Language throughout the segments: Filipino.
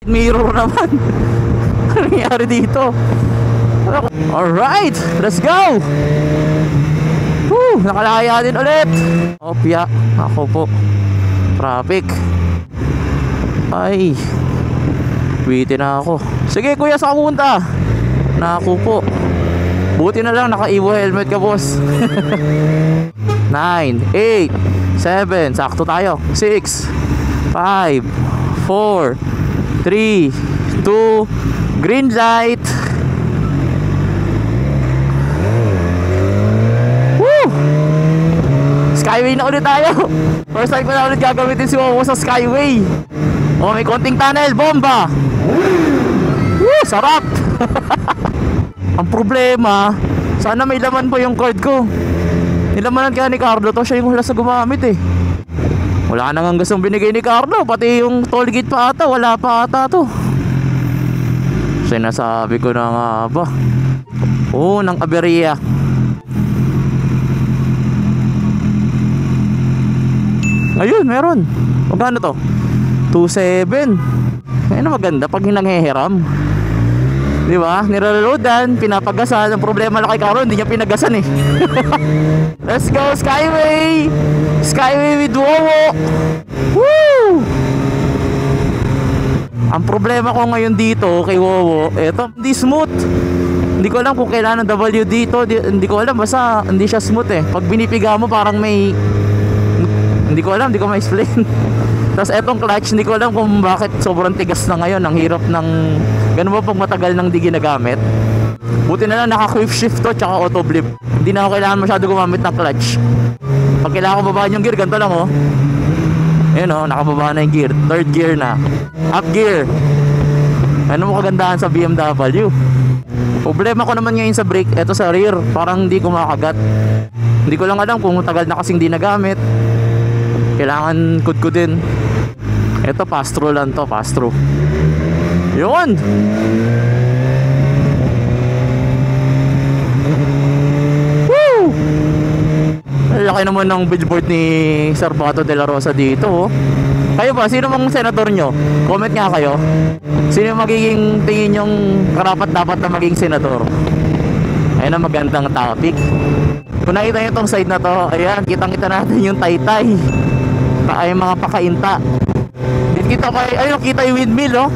Mirror naman. Ano nangyari dito? Alright, let's go. Nakalaya din ulit. Opya, ako po. Traffic. Ay, bitin na ako. Sige kuya, saan pumunta? Naku po. Buti na lang naka-Evo helmet ka, boss. 9, 8, 7, sakto tayo. 6, 5, 4, 3, 2, green light. Woo! Skyway na ulit tayo. First time ko na ulit gagamitin si Wowo sa Skyway. Oh, may konting tunnel, bomba. Woo! Sarap. Ang problema, sana may laman po yung card ko. Nilamanan kaya ni Carlo to, siya yung hulas na gumamit eh. Wala nang hanggang gustong binigay ni Carlo, pati yung toll gate pa ata, wala pa ata to. Sinasabi ko na nga ba. Oo, ng aberya. Ayun, meron. Magkano to? 2.7. Ayun, maganda pag hinangheheram. Di ba? Nire-reloadan, pinapagasan. Ang problema lang kay Carlo, hindi niya pinagasan eh. Let's go Skyway! Skyway with Wowo! Woo! Ang problema ko ngayon dito kay Wowo, eto, hindi smooth. Hindi ko alam kung kailangan ng W dito. Hindi ko alam, basta hindi siya smooth eh. Pag binipiga mo parang may... Hindi ko alam, hindi ko ma-explain. Tapos etong clutch, hindi ko alam kung bakit sobrang tigas na ngayon. Ang hirap ng... Ganun ba pag matagal nang di ginagamit? Buti na lang naka-quick shift to tsaka auto blip. Hindi na ako kailangan masyado gumamit ng clutch. Pag kailangan ko babaan yung gear, ganito lang oh. Ayun oh, nakababa na yung gear. Third gear na. Up gear. Ano mo kagandahan sa BMW? Problema ko naman ngayon sa brake, eto sa rear, parang hindi ko makagat. Hindi ko lang alam kung tagal na kasing di nagamit. Kailangan kudkudin. Ito pass-through lang to, pass-through. Yun! Woo! Laki naman ng billboard ni Sir Bato de la Rosa dito oh. Kayo ba? Sino bang senador nyo? Comment nga kayo. Sino magiging tingin yung karapat dapat na maging senador? Ayun ang magandang topic. Kung nakita nyo itong side na to, ayan, kitang-kita natin yung taytay. Ay mga pakainta. Dito kita kay, ayun, kita yung windmill oh.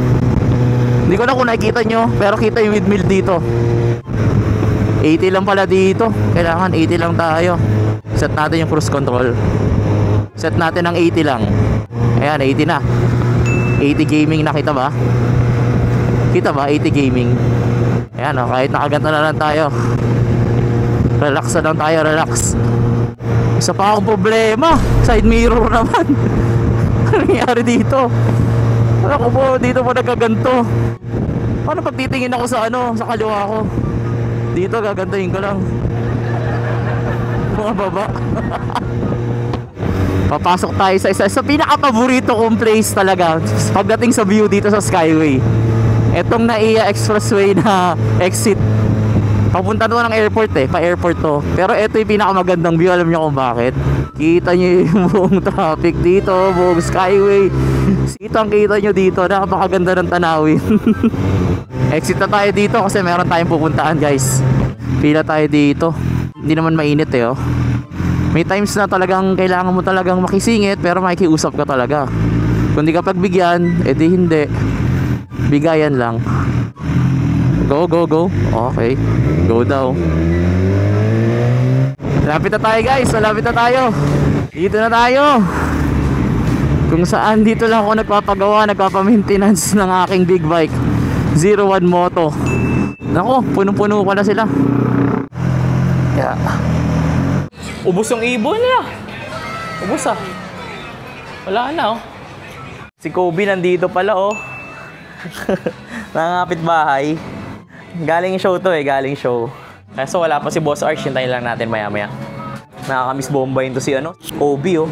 Hindi ko na kung nakikita nyo, pero kita yung windmill dito. 80 lang pala dito. Kailangan 80 lang tayo. Set natin yung cruise control. Set natin ng 80 lang. Ayan, 80 na. 80 gaming na, kita ba? Kita ba? 80 gaming. Ayan oh, kahit nakaganta na lang tayo. Relax na lang tayo, relax. Isa pa akong problema, side mirror naman. Ano nangyari dito? Ako po, dito po nagkaganto. Paano pag titingin ako sa ano, sa kaliwa ko? Dito gagantuhin ko lang. Mga baba. Papasok tayo sa isa sa pinaka-paborito kong place talaga pagdating sa view dito sa Skyway. Etong NAIA Expressway na exit. Papunta doon ng airport eh, pa-airport to. Pero ito yung pinakamagandang view, alam niyo kung bakit? Kita niyo yung buong traffic dito, buong Skyway. Ito ang kita niyo dito, napakaganda ng tanawin. Exit na tayo dito kasi meron tayong pupuntaan guys. Pila tayo dito. Hindi naman mainit eh oh. May times na talagang kailangan mo talagang makisingit pero makikiusap ka talaga. Kung di ka pagbigyan, edi hindi. Bigayan lang. Go, go, go. Okay. Go daw. Lapit na tayo guys. Malapit na tayo. Dito na tayo. Kung saan dito lang ako nagpapagawa, nagpapamaintenance ng aking big bike 01 Moto. Nako, punong-puno pa na sila. Yeah. Ubus yung ibon niya. Ubus ah. Wala na oh. Si Kobe nandito pala oh. Nangangapit bahay. Galing show to eh, galing show. So wala pa si Boss Arch, hintayin lang natin maya maya. Nakakamiss bombayin to si ano, Kobe oh.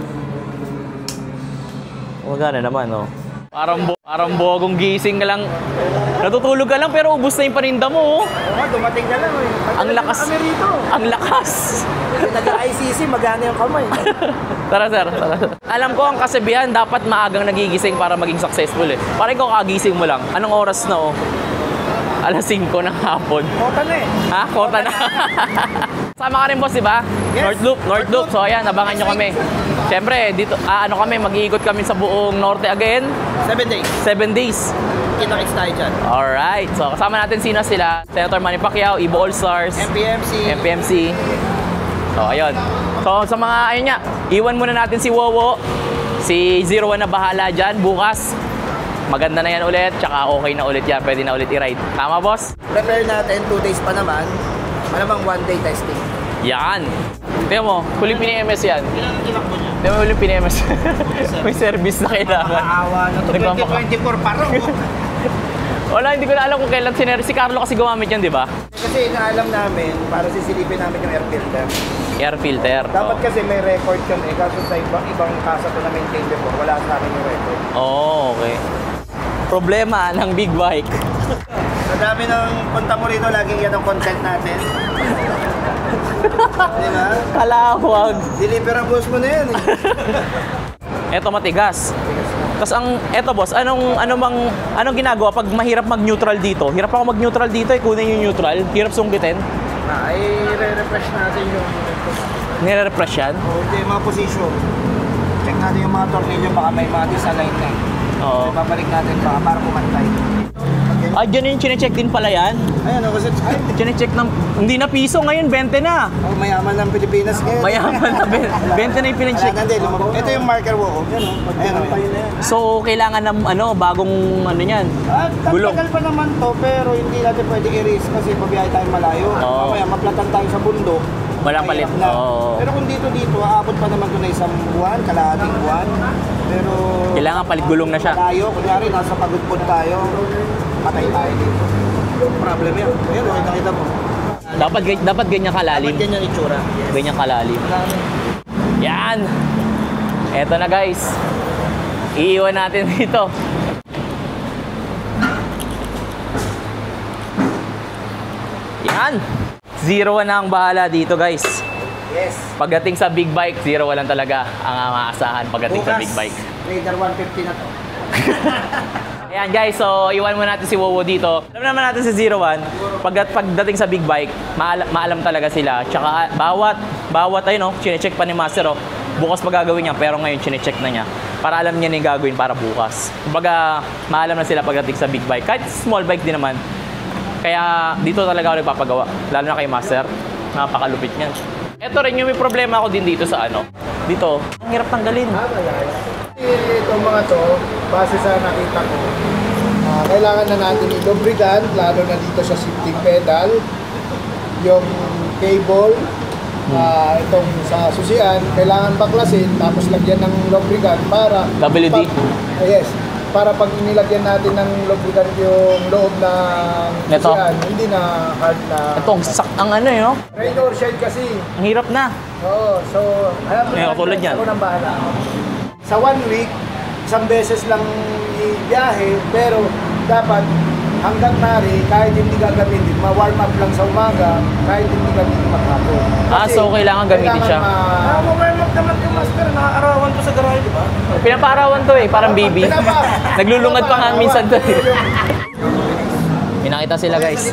Magana naman oh. Parang bogong gising ka lang. Natutulog ka lang pero ubos na yung paninda mo. Oo, dumating ka lang eh. Ang lakas. Kami rito. Ang lakas. Kasi nag-ICC, magana yung kamay. Tara sir, tara. Alam ko ang kasabihan, dapat maagang nagigising para maging successful eh. Parang ikaw kagising mo lang. Anong oras na oh? Alas 5 ng hapon. Kota na eh. Ha? Kota na. Sama ka rin boss, di ba? Yes. North Loop. So ayan, abangan nyo kami. Siyempre, dito, ano kami, mag-iikot kami sa buong Norte again. 7 days. 7 days. Kita-kits tayo dyan. Alright. So kasama natin sila. Senator Manny Pacquiao, Ibo All-Stars, MPMC. So ayun. So sa mga, ayun nga, iwan muna natin si Wowo. Si 01 na bahala dyan. Bukas, maganda na yan ulit. Tsaka okay na ulit yan. Pwede na ulit i-ride. Tama boss? Prepare natin, 2 days pa naman. Malamang 1 day testing. Yan. Tingnan mo, huling pini-MS yan. Ilan ang tinakbo niya? Tingnan mo, huling pini-MS. May service na kailangan. Maawa na to. 2024 pa rin. Wala, hindi ko na alam kung kailan si Carlo kasi gumamit yan, di ba? Kasi inaalam namin, para sisilipin namin yung air filter. Air filter. Dapat kasi may record yun eh. Kaso sa ibang kasa ko na maintain before, wala sa akin yung record. Oh, okay. Problema ng big bike. Sa dami ng punta mo rito, laging yan ang content natin. Di ba? Kalawag. Deliverables mo na yan eh. Eto matigas. Tapos eto boss, anong ginagawa pag mahirap mag-neutral dito? Hirap ako mag-neutral dito eh, kunin yung neutral. Hirap sungkitin. Ay, re-refresh natin yung Nire-refresh yan? yung mga position. Check natin yung mga tornilyo, baka may mga disalign na. Oo. Babalik natin baka para pumantay. Ah, dyan yung chinecheck din pala yan? Ayan o, kasi Chinecheck ng, hindi na piso ngayon, 20 na. oh, mayaman ng Pilipinas ngayon. Mayaman na, 20 na yung pinacheck. Ito yung marker wo. Ayan o. So, kailangan ng bagong yan, gulong. Tagal pa naman to, pero hindi natin pwede i-risk kasi pabiyahe tayo malayo. Oo. Mamaya, maplatan tayo sa bundok. Walang palit. Mahirap na. Oo. Pero kung dito, aabot pa naman ito na isang buwan, kalahating buwan. Pero Kailangan palit gulong na siya. tayo, kunyari, nasa pagudpod tayo, patay tayo dito. Problem yan. Ayan, nakita mo. Dapat ganyan kalalim. Dapat ganyan itsura. Ganyan kalalim. Yan! Eto na guys. Iiwan natin dito. Yan! 01 na ang bahala dito guys. Yes. Pagdating sa big bike, 01 lang talaga ang maasahan pagdating sa big bike. Raider 150 na to. Ayan guys, so iwan mo natin si Wowo dito. Alam naman natin si 01, pagdating sa big bike, maalam talaga sila. Tsaka bawat ayun, chinecheck pa ni Master, bukas pa gagawin niya, pero ngayon chinecheck na niya. Para alam niya na yung gagawin para bukas. Kumbaga, maalam na sila pagdating sa big bike. Kahit small bike din naman. Kaya dito talaga ako nagpapagawa. Lalo na kay Master, napakalupit niyan. Ito rin yung may problema ako din dito sa dito, ang hirap tanggalin. Itong mga to, base sa nakita ko, kailangan na natin i-lubricant, lalo na dito sa shifting pedal, yung cable, itong sa susian, kailangan baklasin, tapos lagyan ng lubricant para... WD? Yes, para pag inilagyan natin ng lubricant yung loob ng Ito. susian, hindi na hard na... Ito, ang no? Rain or shade kasi. Ang hirap na. Oo, so alam mo, Tulad yan. ako nang bahala. Sa 1 week, isang beses lang i-biyahe, pero dapat hanggang mari, kahit hindi gagamitin, ma-warm up lang sa umaga, kahit hindi gamitin maghapon. So kailangan gamitin siya. Ma-warm up naman yung master, nakaarawan to sa garahe, di ba? Pinapaarawan to parang baby. Naglulungad pa nga minsan to. Pinakita sila guys.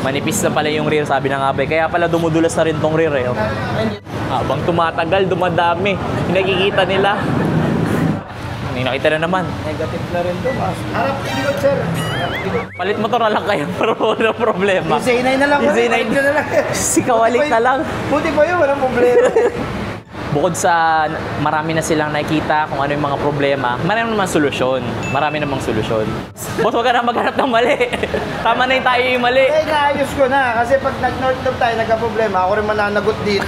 Manipis na pala yung rear, sabi ng abe. Kaya pala dumudulas na rin tong rear eh. Habang tumatagal, dumadami. Nakikita nila. Nakita na naman. Negative na rin to, master. Harap ikot, sir. Palit motor na lang kayo para wala problema. Yung Z9 na lang. Z9 na lang. Si Kawalik na lang. Buti pa yun, walang problema. Bukod sa marami na silang nakikita kung ano yung mga problema, marami namang solusyon. Marami namang solusyon. Boss, wag ka na maghanap ng mali. Tama na yung tayo yung mali. Ay, naayos ko na. Kasi pag nag-North Loop tayo, nagka-problema, ako rin mananagot dito.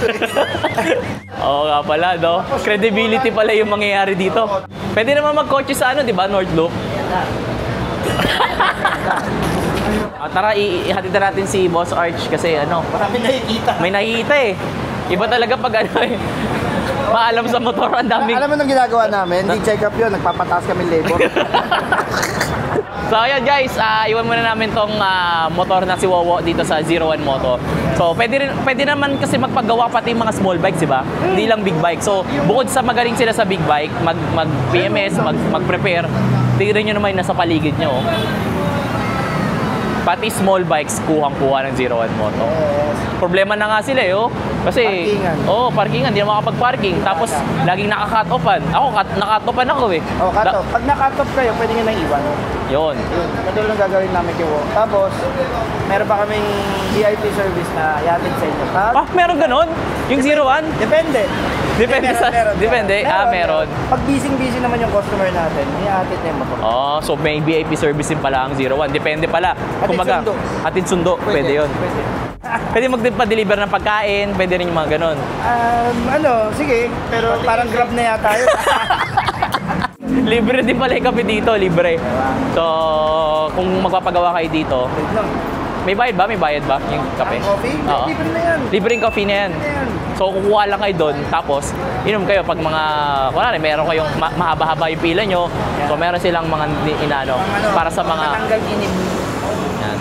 Oo nga pala, no? Credibility pala yung mangyayari dito. Pwede naman magkotse sa di ba, North Loop? Tara, ihatid na natin si Boss Arch kasi Marami nakikita. may nakikita eh. Iba talaga pag maalam sa motor, ang daming... Alam mo nang ginagawa namin? Di check up yun, nagpapataas kami labor. So ayun guys, iwan muna namin tong motor na si Wowo dito sa 01 Moto. So pwede naman kasi magpagawa pati yung mga small bikes, di ba? Hindi lang big bike. So bukod sa magaling sila sa big bike, mag PMS, mag-prepare, tignan nyo naman yung nasa paligid nyo. Oh. Pati small bikes, kuhang-kuha ng 01 Moto. Problema na nga sila oh. Kasi, parkingan, hindi na makapag-parking. Tapos, laging naka-cut offan. Ako, naka-cut offan ako eh. Oh, cut off. Pag naka-cut off kayo, pwede nyo nang iwan. Yun. Katulad ng gagawin namin kay Wo. Tapos, meron pa kaming VIP service na yatid sa inyo. Meron ganon? Yung 01? Depende. Depende sa... Depende? Meron. Pag busy naman yung customer natin, may atid na yung motor. Oh, so may VIP service din pala ang 01. Depende pala. Sundo. Hatid sundo. Pwede yun. Pwede magpa-deliver ng pagkain, pwede rin yung mga ganon. Sige, pero parang Grab na yata yun. Libre din pala yung kape dito, libre. So, kung magpapagawa kayo dito, may bayad ba? May bayad ba yung kape? Ang coffee? Oo. Libre na yan. Libre yung coffee na yan. So, kukuha lang kayo doon, tapos, inom kayo pag mga, kunwari, meron kayong mahaba-haba yung pila nyo, so meron silang mga inano, para sa mga... Matanggal inip. Yan.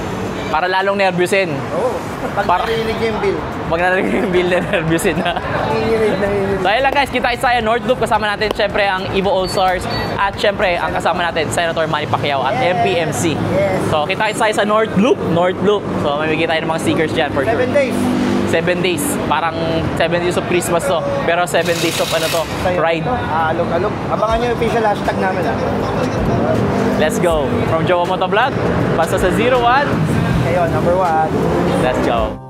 Para lalong nervyusin. Oo. Pag narinig yung bill. Pag narinig yung bill na nervyusin na. Nanginginig. So ayun lang guys, kita tayo North Loop. Kasama natin syempre ang Evo All-Stars. At syempre, ang kasama natin, Senator Manny Pacquiao at MPMC. Yes. So kita tayo sa North Loop. North Loop. So mamimigay tayo ng mga stickers dyan for sure. 7 days. 7 days. Parang 7 days of Christmas to. Pero 7 days of ano to, ride. Alog-alog. Abangan nyo yung official hashtag namin. Let's go. From Jowa Motovlog, basta sa 01. Kayo, number 1. Let's go.